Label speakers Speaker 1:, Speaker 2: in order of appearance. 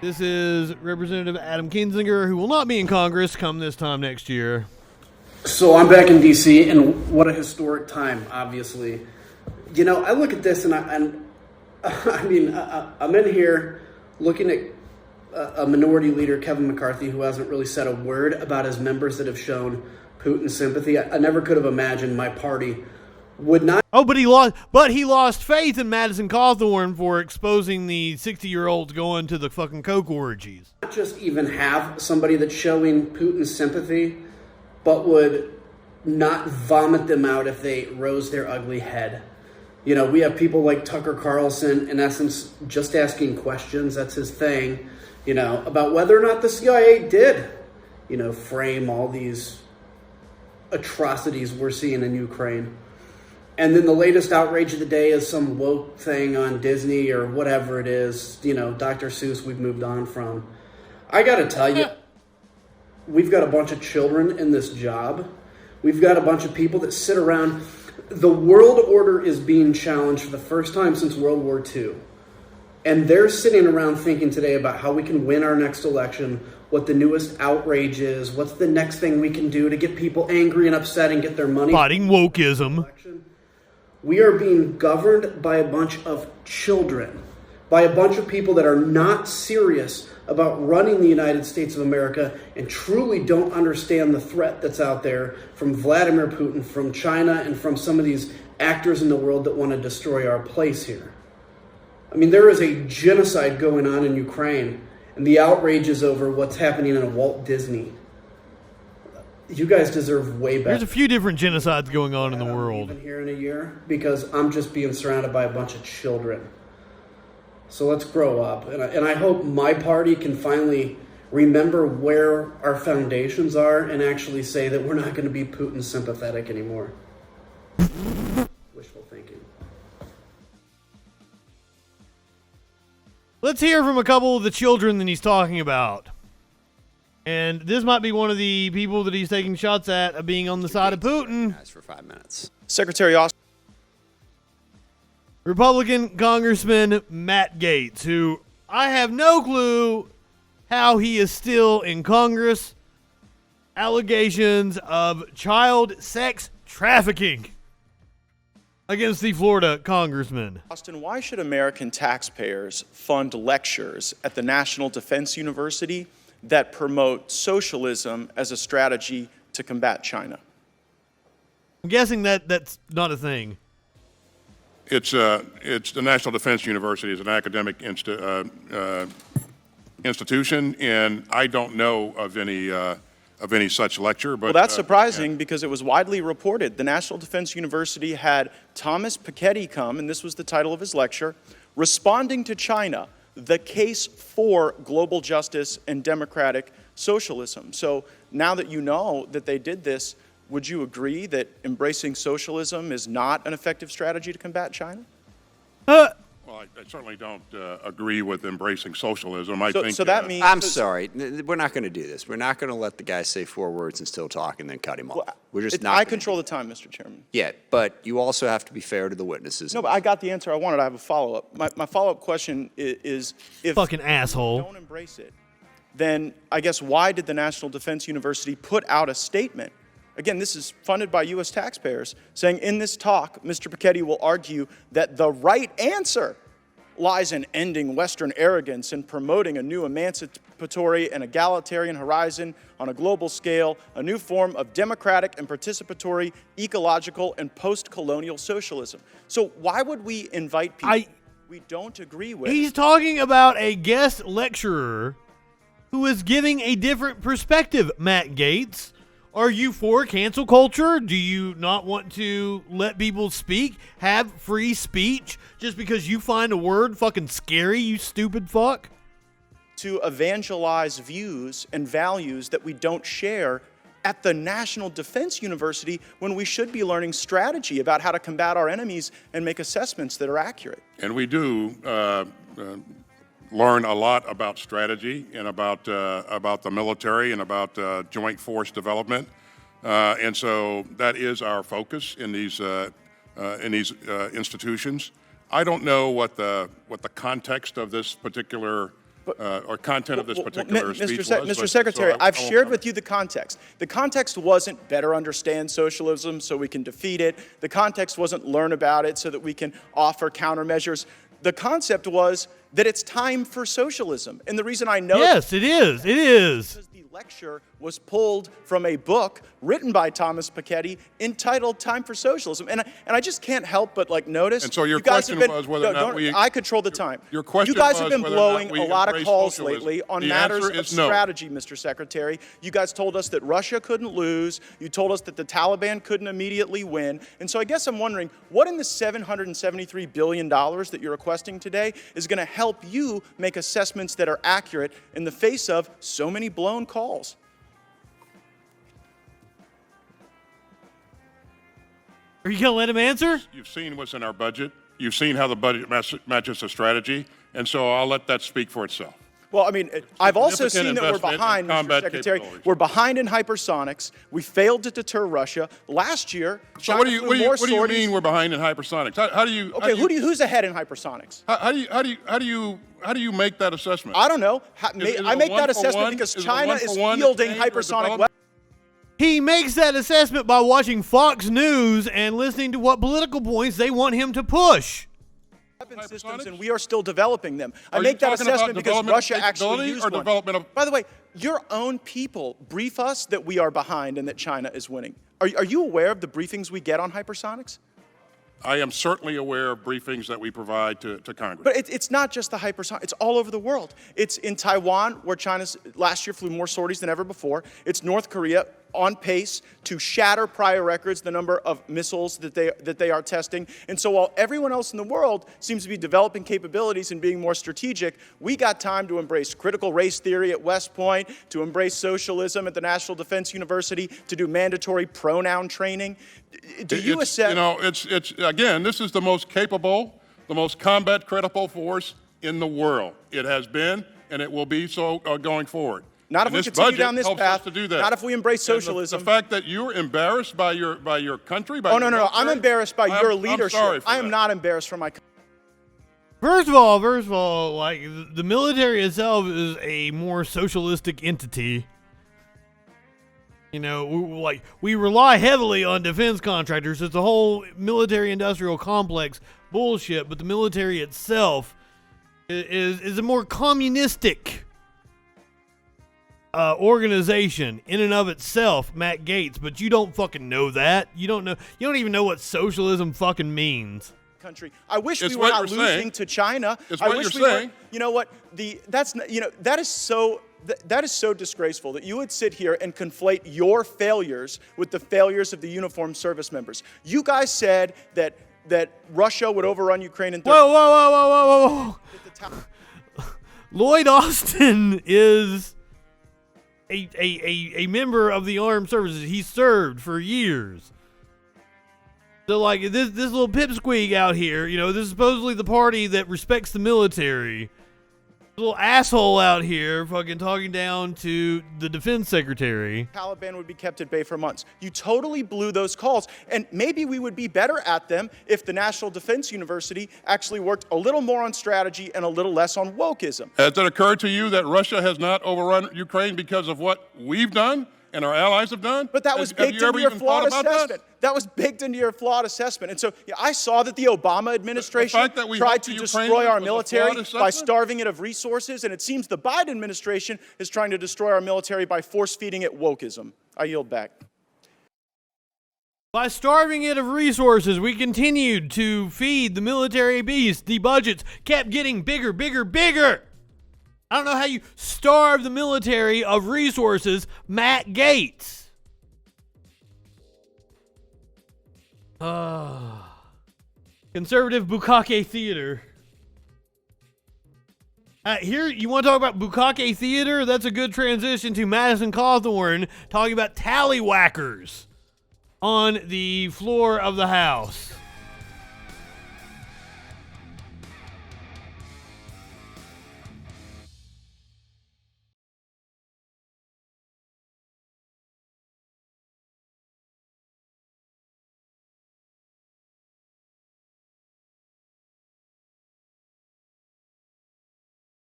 Speaker 1: This is Representative Adam Kinzinger, who will not be in Congress come this time next year.
Speaker 2: So I'm back in D.C., and what a historic time, obviously. You know, I look at this, and I'm in here looking at a minority leader, Kevin McCarthy, who hasn't really said a word about his members that have shown Putin sympathy. I never could have imagined my party would not.
Speaker 1: Oh, but he lost faith in Madison Cawthorn for exposing the 60-year-olds going to the fucking coke orgies.
Speaker 2: Not just even have somebody that's showing Putin sympathy, but would not vomit them out if they rose their ugly head. You know, we have people like Tucker Carlson, in essence, just asking questions. That's his thing, you know, about whether or not the CIA did, you know, frame all these atrocities we're seeing in Ukraine. And then the latest outrage of the day is some woke thing on Disney or whatever it is, you know, Dr. Seuss we've moved on from. I got to tell you, we've got a bunch of children in this job. We've got a bunch of people that sit around. The world order is being challenged for the first time since World War II. And they're sitting around thinking today about how we can win our next election, what the newest outrage is, what's the next thing we can do to get people angry and upset and get their money.
Speaker 1: Fighting wokeism.
Speaker 2: We are being governed by a bunch of children, by a bunch of people that are not serious about running the United States of America and truly don't understand the threat that's out there from Vladimir Putin, from China, and from some of these actors in the world that want to destroy our place here. I mean, there is a genocide going on in Ukraine, and the outrage is over what's happening in a Walt Disney. You guys deserve way better.
Speaker 1: There's a few different genocides going on in the world.
Speaker 2: Even here in a year, because I'm just being surrounded by a bunch of children. So let's grow up. And I hope my party can finally remember where our foundations are and actually say that we're not going to be Putin sympathetic anymore. Wishful thinking.
Speaker 1: Let's hear from a couple of the children that he's talking about. And this might be one of the people that he's taking shots at of being on the side of Putin.
Speaker 3: For 5 minutes.
Speaker 4: Secretary Austin.
Speaker 1: Republican Congressman Matt Gaetz, who I have no clue how he is still in Congress. Allegations of child sex trafficking against the Florida congressman.
Speaker 4: Austin, why should American taxpayers fund lectures at the National Defense University that promote socialism as a strategy to combat China?
Speaker 1: I'm guessing that's not a thing.
Speaker 5: It's the National Defense University is an academic institution, and I don't know of any such lecture. But
Speaker 4: well, that's surprising because it was widely reported. The National Defense University had Thomas Piketty come, and this was the title of his lecture, Responding to China, the Case for Global Justice and Democratic Socialism. So now that you know that they did this, would you agree that embracing socialism is not an effective strategy to combat China?
Speaker 5: Well, I certainly don't agree with embracing socialism. I think
Speaker 4: so that means...
Speaker 3: I'm sorry. We're not going to do this. We're not going to let the guy say 4 words and still talk and then cut him off. We're just not.
Speaker 4: I control the time, Mr. Chairman.
Speaker 3: Yeah, but you also have to be fair to the witnesses.
Speaker 4: No, but I got the answer I wanted. I have a follow-up. My follow-up question is if
Speaker 1: fucking asshole
Speaker 4: don't embrace it, then I guess why did the National Defense University put out a statement? Again, this is funded by U.S. taxpayers, saying in this talk, Mr. Piketty will argue that the right answer lies in ending Western arrogance and promoting a new emancipatory and egalitarian horizon on a global scale, a new form of democratic and participatory, ecological, and post-colonial socialism. So why would we invite people we don't agree with?
Speaker 1: He's talking about a guest lecturer who is giving a different perspective, Matt Gaetz. Are you for cancel culture? Do you not want to let people speak? Have free speech just because you find a word fucking scary, you stupid fuck?
Speaker 4: To evangelize views and values that we don't share at the National Defense University when we should be learning strategy about how to combat our enemies and make assessments that are accurate.
Speaker 5: And we do learn a lot about strategy and about the military and about joint force development, and so that is our focus in these institutions. I don't know what the context of this particular or content of this particular speech was.
Speaker 4: Mr. Secretary, I've shared with you the context. The context wasn't better understand socialism so we can defeat it. The context wasn't learn about it so that we can offer countermeasures. The concept was that it's time for socialism. And the reason I know—
Speaker 1: Yes, it is. It is.
Speaker 4: Because the lecture was pulled from a book written by Thomas Piketty entitled Time for Socialism. And I just can't help but notice—
Speaker 5: And so your
Speaker 4: you guys
Speaker 5: question
Speaker 4: have been,
Speaker 5: was whether or not we—
Speaker 4: I control the time.
Speaker 5: Your question
Speaker 4: You guys have
Speaker 5: was
Speaker 4: been
Speaker 5: whether or not
Speaker 4: blowing
Speaker 5: we
Speaker 4: a lot of
Speaker 5: embrace
Speaker 4: calls
Speaker 5: socialism.
Speaker 4: lately on
Speaker 5: The
Speaker 4: matters
Speaker 5: answer
Speaker 4: of
Speaker 5: is no.
Speaker 4: strategy, Mr. Secretary. You guys told us that Russia couldn't lose. You told us that the Taliban couldn't immediately win. And so I guess I'm wondering, what in the $773 billion that you're requesting today is going to help you make assessments that are accurate in the face of so many blown calls?
Speaker 1: Are you going to let him answer?
Speaker 5: You've seen what's in our budget. You've seen how the budget matches the strategy. And so I'll let that speak for itself.
Speaker 4: Well, I mean, I've also
Speaker 5: Significant
Speaker 4: seen that we're
Speaker 5: investment in
Speaker 4: behind, Mr.
Speaker 5: combat
Speaker 4: Secretary.
Speaker 5: capabilities.
Speaker 4: We're behind in hypersonics. We failed to deter Russia. Last year,
Speaker 5: So
Speaker 4: China
Speaker 5: what do you
Speaker 4: flew more sorties.
Speaker 5: mean we're behind in hypersonics? How do you?
Speaker 4: Okay, who's ahead in hypersonics?
Speaker 5: How do you make that assessment?
Speaker 4: I don't know.
Speaker 5: Is it
Speaker 4: I
Speaker 5: a
Speaker 4: make that
Speaker 5: one-for-one?
Speaker 4: assessment because
Speaker 5: Is it a
Speaker 4: China is
Speaker 5: one-for-one
Speaker 4: fielding
Speaker 5: exchange or
Speaker 4: hypersonic
Speaker 5: development?
Speaker 4: weapons.
Speaker 1: He makes that assessment by watching Fox News and listening to what political points they want him to push.
Speaker 4: Systems, and we are still developing them. I
Speaker 5: Are you
Speaker 4: make that
Speaker 5: talking about
Speaker 4: assessment because
Speaker 5: development of
Speaker 4: Russia actually
Speaker 5: capability
Speaker 4: used
Speaker 5: or
Speaker 4: one.
Speaker 5: development of—
Speaker 4: By the way, your own people brief us that we are behind and that China is winning. Are you aware of the briefings we get on hypersonics?
Speaker 5: I am certainly aware of briefings that we provide to Congress.
Speaker 4: But it's not just the hypersonic. It's all over the world. It's in Taiwan, where China's last year flew more sorties than ever before. It's North Korea, on pace to shatter prior records, the number of missiles that they are testing. And so while everyone else in the world seems to be developing capabilities and being more strategic, we got time to embrace critical race theory at West Point, to embrace socialism at the National Defense University, to do mandatory pronoun training. Do you assess—
Speaker 5: You know, it's again, this is the most capable, the most combat credible force in the world. It has been, and it will be so going forward.
Speaker 4: Not if
Speaker 5: And
Speaker 4: we
Speaker 5: this
Speaker 4: continue
Speaker 5: budget
Speaker 4: down this
Speaker 5: helps
Speaker 4: path.
Speaker 5: us to do that.
Speaker 4: Not if we embrace
Speaker 5: And
Speaker 4: socialism.
Speaker 5: the fact that you're embarrassed by your country, by
Speaker 4: Oh,
Speaker 5: your
Speaker 4: no. I'm
Speaker 5: military,
Speaker 4: embarrassed by your leadership.
Speaker 5: I'm sorry for
Speaker 4: I am
Speaker 5: that.
Speaker 4: not embarrassed for my country.
Speaker 1: First of all, like the military itself is a more socialistic entity. You know, we rely heavily on defense contractors. It's a whole military-industrial complex bullshit. But the military itself is a more communistic organization in and of itself, Matt Gaetz. But you don't fucking know that. You don't know. You don't even know what socialism fucking means.
Speaker 4: Country. I wish
Speaker 5: It's
Speaker 4: we were
Speaker 5: what
Speaker 4: not
Speaker 5: you're
Speaker 4: losing
Speaker 5: saying.
Speaker 4: to China.
Speaker 5: It's
Speaker 4: I
Speaker 5: what
Speaker 4: wish
Speaker 5: you're
Speaker 4: we
Speaker 5: saying.
Speaker 4: were. You know what? That is so disgraceful that you would sit here and conflate your failures with the failures of the uniformed service members. You guys said that Russia would overrun Ukraine in 30
Speaker 1: Whoa. Lloyd Austin is a member of the armed services. He served for years. So like this little pipsqueak out here, you know, this is supposedly the party that respects the military. Little asshole out here fucking talking down to the defense secretary.
Speaker 4: Taliban would be kept at bay for months. You totally blew those calls, and maybe we would be better at them if the National Defense University actually worked a little more on strategy and a little less on wokeism.
Speaker 5: Has it occurred to you that Russia has not overrun Ukraine because of what we've done and our allies have done?
Speaker 4: But that was
Speaker 5: Have
Speaker 4: baked
Speaker 5: you
Speaker 4: into
Speaker 5: ever
Speaker 4: your
Speaker 5: even
Speaker 4: flawed
Speaker 5: thought about that?
Speaker 4: assessment. That was baked into your flawed assessment. And so I saw that the Obama administration
Speaker 5: fact that we
Speaker 4: tried
Speaker 5: helped
Speaker 4: to
Speaker 5: the
Speaker 4: destroy
Speaker 5: Ukrainians
Speaker 4: our
Speaker 5: was a
Speaker 4: military
Speaker 5: flawed
Speaker 4: by
Speaker 5: assessment?
Speaker 4: starving it of resources, and it seems the Biden administration is trying to destroy our military by force-feeding it wokeism. I yield back.
Speaker 1: By starving it of resources, we continued to feed the military beast. The budgets kept getting bigger. I don't know how you starve the military of resources, Matt Gaetz. Conservative Bukkake Theater. Here, you want to talk about Bukkake Theater? That's a good transition to Madison Cawthorn talking about tallywhackers on the floor of the House.